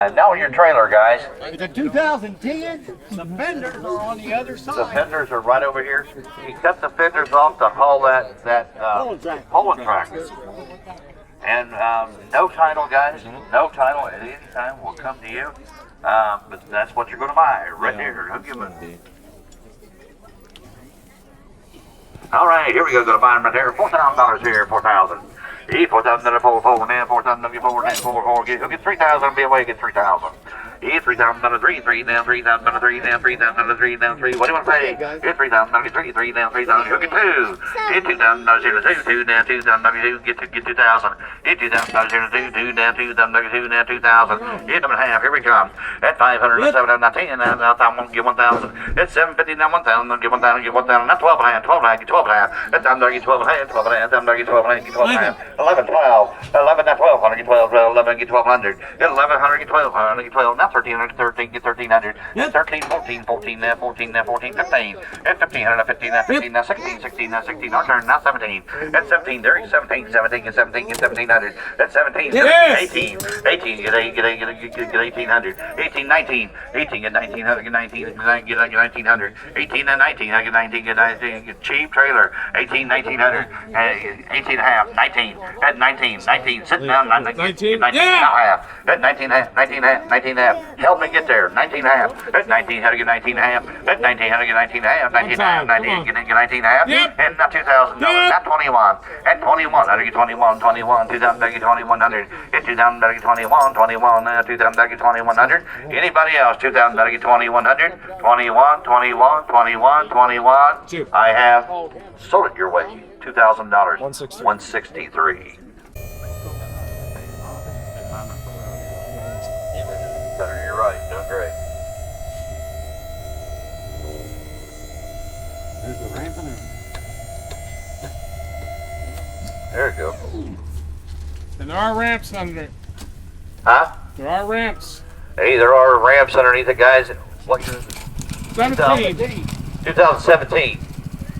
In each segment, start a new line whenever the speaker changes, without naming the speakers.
And now your trailer, guys.
It's a 2010. The fenders are on the other side.
The fenders are right over here. He cut the fenders off to haul that pulling track. And no title, guys. No title at any time will come to you. But that's what you're going to buy right there. He'll give it. All right, here we go. Going to buy them right there. $4,000 here. 4,000. 4,000, 4,000, he'll get 3,000, be away, get 3,000. 3,000, 3, down 3,000, 3, down 3,000, 3, down 3. What do you want to pay? 3,000, 3, down 3,000, he'll get 2. $2,000 here to 2, down 2,000, get 2,000. $2,000 here to 2, down 2,000, down 2,000. Hit them in half, here we come. At 500, 7, now 10, now I'm going to get 1,000. At 750, now 1,000, get 1,000, get 1,000. Now 12 and a half, 12 and a half, get 12 and a half. At time, get 12 and a half, 12 and a half, time, get 12 and a half, get 12 and a half. 11, 12, 11, now 1,200, get 12, 11, get 1,200. Get 1,100, get 1,200, get 12, now 1,300, 13, get 1,300. 13, 14, 14, now 14, now 14, 15. At 1,500, now 15, now 15, now 16, 16, now 16, our turn, now 17. At 17, there is 17, 17, get 17, get 1,700. At 17, 18, 18, get 1,800. 18, 19, 18, get 1,900, get 19, get 1,900. 18 and 19, I get 19, get 19, get cheap trailer. 18, 1,900, 18 and a half, 19. At 19, 19, sit down, 19, 19 half. At 19 half, 19 half, 19 half. Help me get there, 19 half. At 19, how to get 19 half. At 19, how to get 19 half. 19 half, 19, get 19 half. And now $2,000, not 21. At 21, how to get 21, 21, 2,000, get 2,100. At 2,000, get 21, 21, 2,000, get 2,100. Anybody else, 2,000, get 2,100. 21, 21, 21, 21. I have sold it your way. $2,000. 163. You're right. Doing great.
There's the ramp in there.
There you go.
And there are ramps under it.
Huh?
There are ramps.
Hey, there are ramps underneath it, guys. What?
17.
2017.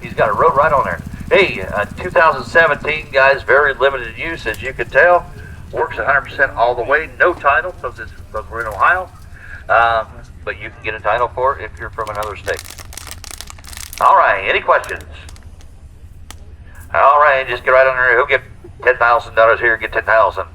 He's got a road right on there. Hey, 2017, guys, very limited use, as you can tell. Works 100% all the way, no title, because we're in Ohio. But you can get a title for it if you're from another state. All right, any questions? All right, just get right on there. He'll get $10,000 here, get 10,000.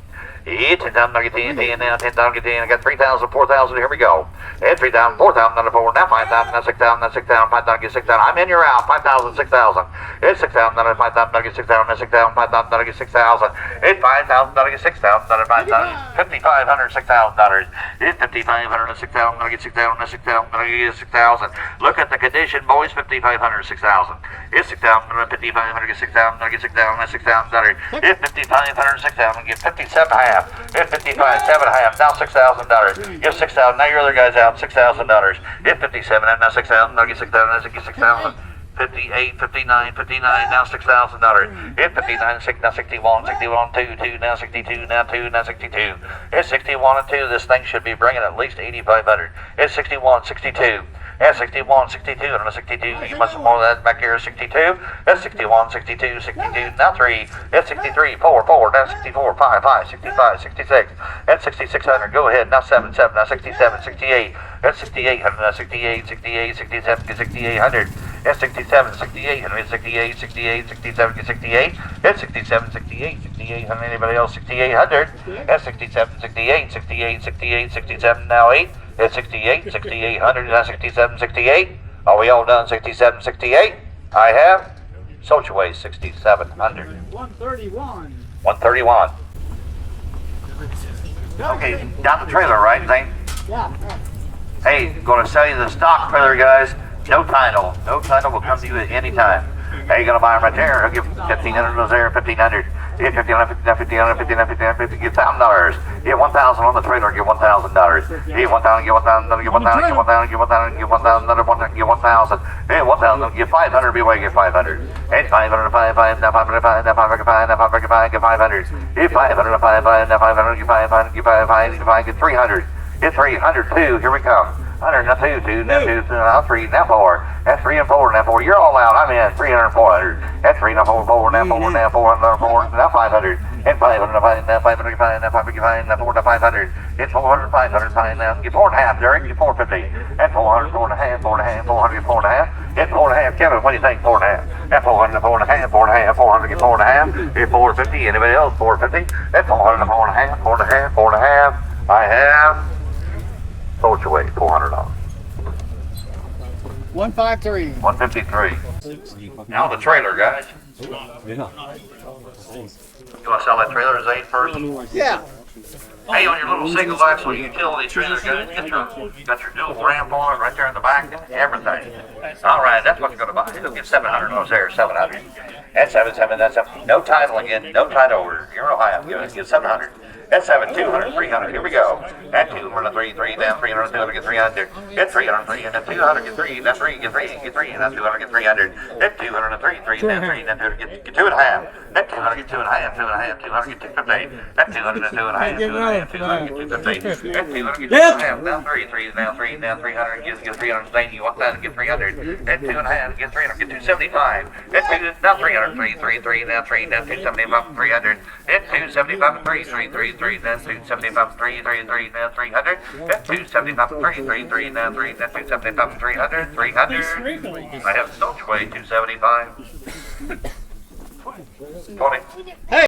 Yeah, 10,000, I get 10, now 10,000, get 10, I got 3,000, 4,000, here we go. And 3,000, 4,000, now 4, now 5,000, now 6,000, now 6,000, 5,000, get 6,000. I'm in, you're out. 5,000, 6,000. It's 6,000, now 5,000, now get 6,000, now 6,000, 5,000, now get 6,000. It's 5,000, now get 6,000, now 5,000. $5,500, $6,000. It's 5,500, now 6,000, now get 6,000, now 6,000, now get 6,000. Look at the condition, boys, 5,500, 6,000. It's 6,000, now 5,500, get 6,000, now get 6,000, now 6,000. It's 5,500, 6,000, get 57 half. It's 55, 7.5, now $6,000. Give 6,000, now your other guy's out, $6,000. It's 57, now 6,000, now get 6,000, now get 6,000. 58, 59, 59, now $6,000. It's 59, 6, now 61, 61, 2, now 62, now 2, now 62. It's 61 and 2, this thing should be bringing at least 8,500. It's 61, 62. That's 61, 62, and 62, you must have more of that back here, 62. That's 61, 62, 62, now 3. That's 63, 4, 4, that's 64, 5, 5, 65, 66. That's 6,600, go ahead, now 7, 7, now 67, 68. That's 6,800, now 68, 68, 67, get 6,800. That's 67, 6800, 68, 68, 67, get 68. That's 67, 68, 6800, anybody else, 6,800. That's 67, 68, 68, 68, 67, now 8. It's 68, 6,800, now 67, 68. Are we all done? 67, 68. I have sold your way 6,700.
131.
131. Okay, down the trailer, right, Zane?
Yeah.
Hey, gonna sell you the stock trailer, guys. No title. No title will come to you at any time. Hey, you're gonna buy them right there. I'll give 1,500 those there, 1,500. Get 1,500, 1,500, 1,500, 1,500, get $1,000. Get 1,000 on the trailer, get $1,000. Get 1,000, get 1,000, get 1,000, get 1,000, get 1,000, get 1,000, another 1,000, get 1,000. Hey, 1,000, get 500, be away, get 500. Hey, 500, 5, now 500, 5, now 500, 5, now 500, 5, get 500. Get 500, 5, now 500, get 500, get 500, get 500, get 300. Get 302, here we come. 100, now 2, 2, now 2, now 3, now 4. That's 3 and 4, now 4. You're all out. I'm in. 300 and 400. That's 3, now 4, 4, now 4, now 4, now 4, now 500. And 500, now 500, now 500, now 4, now 500. It's 400, 500, fine now. Get 4.5, Derek. Get 450. That's 400, 4.5, 4.5, 400, 4.5. It's 4.5. Kevin, what do you think? 4.5. That's 400, 4.5, 4.5, 400, get 4.5. It's 450. Anybody else? 450. That's 400, 4.5, 4.5, 4.5. I have sold your way $400.
153.
153. Now the trailer, guys.
Yeah.
You want to sell that trailer as 8 first?
Yeah.
Hey, on your little single axle utility trailer, guys, got your dual ramp on right there in the back, everything. All right, that's what you're going to buy. You'll get 700 on there, 700. That's 7, that's 7. No title again, no title order. You're in Ohio, good. Get 700. That's 7, 200, 300. Here we go. At 200, 3, 3, down 300, 200, get 300. Get 303, and then 200, get 3, then 3, get 3, get 3, and then 200, get 300. At 203, 3, then 3, then 200, get 2.5. At 200, get 2.5, 2.5, 200, get 250. At 200, then 2.5, 2.5, 200, get 250. At 200, get 2.5, now 3, 3, now 3, now 300, get 300. You want that and get 300. At 2.5, get 300, get 275. At 2, now 300, 3, 3, 3, now 3, now 275, 300. At 275, 3, 3, 3, 3, now 275, 3, 3, 3, now 300. At 275, 3, 3, 3, now 3, now 275, 300, 300. I have sold your way 275. 20.